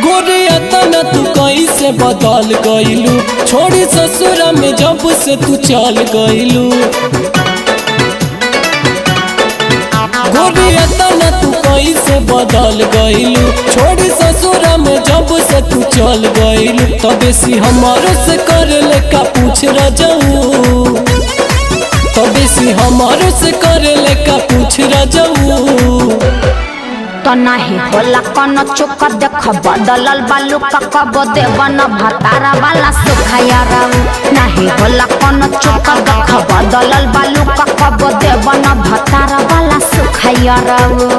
गोरिया तना तू कैसे बदल गइलू, छोड़ी ससुरा में जब से तू चल गइलू। गोरिया तना तू कैसे बदल गइलू, छोड़ी ससुरा में जब से तू चल गइलू। तबे सी हमारो से कर ले का पूछ रजऊ, तबे सी हमारो से कर ले का पूछ रजऊ। तो नहीं होला कौन चुक देख बदलल बालू कब देवन भतारा वाला सुखाया रहू। नहीं होला कौन चुक देख बदलल बालू कब देवन भतारा वाला सुखाया रहू।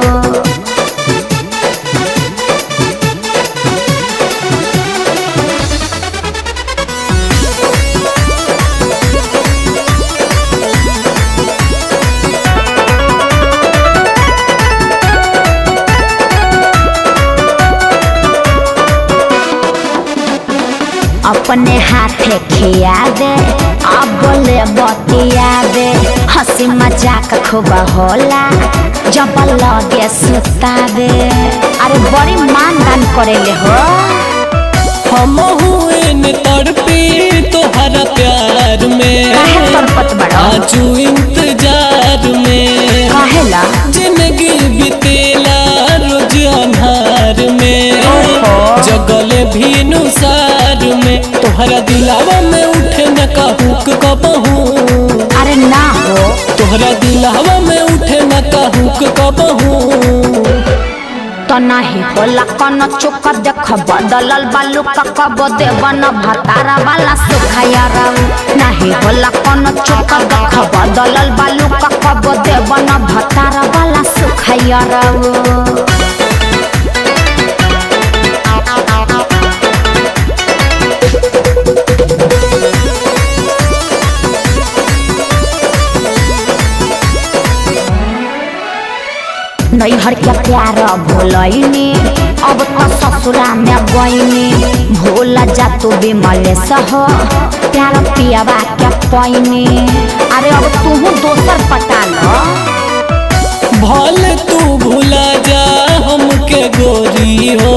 अपने हाथे खिया दे अब बोले बतिया दे, हंसी मजाक खूब होला जब लगे सुता दे। अरे बड़ी मान दान करेले हो। हम हुए न तड़पी तोहरा प्यार में, काहे तड़पत बड़ा आजू इंतजार में। काहेला जिंदगी बितेला रोज अन्हार में, जगले भी नुसार में। तोहरा दिलावा में उठे न कहूक कबहू। अरे ना हो तोहरा दिलावा में उठे न कहूक कबहू। तो नहीं होला कौन चुक देख बदलल बालू कब देवन भतारा वाला सुखाया रहू। नहीं होला कौन चुक देख बदलल बालू कब देवन भतारा वाला सुखाया रहू। नैहर के प्यार भूलनी अब तो ससुरा में गईनी। भूल जा तू विमलेश हो प्यार पियावा के पैनी। अरे अब तू दोसर पटा लो। भले तू भूला जा हमके गोरी हो,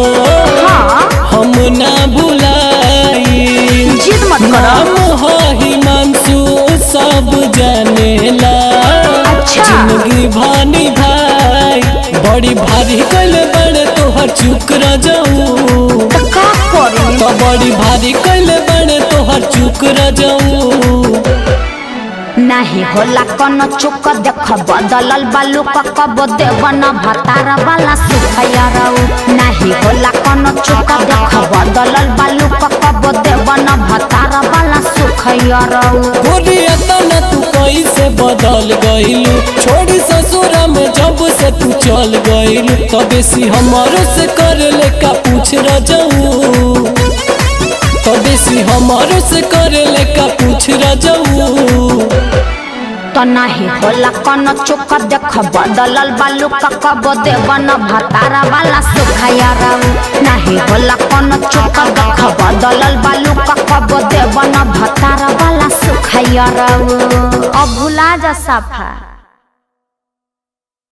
हाँ हम ना भुलाई। जिद मत करो। नाम हो हिमांशु सब जानेला, जिंदगी भानी भाई। बड़ी भारी कल बड़े तोहर चुक रजऊ, तो बड़ी भारी कल बड़े तोहर चुक रजऊ। नहीं होला कौन चुक देख बदलल बालू कब देवन भतारा वाला सुखाया रहू। नहीं होला कौन चुक देख बदलल बालू कब देवन भतारा वाला सुखाया रहू। गोरिया तना तू कैसे बदल गइलू, छोड़ी ससुरा में जब से तू चल गइलू। तबे सी हमारो से कर ले का पूछ रजऊ, तबे सी हमारो से कर ले का पूछ रजऊ। तो नहीं होला कौन चुक देख बदलल बालू कब देवन भतारा वाला सुखाया रहू। नहीं होला कौन चुक देख बदलल बालू कब देवन भतारा वाला सुखाया रहू। अब भुला जा साफा।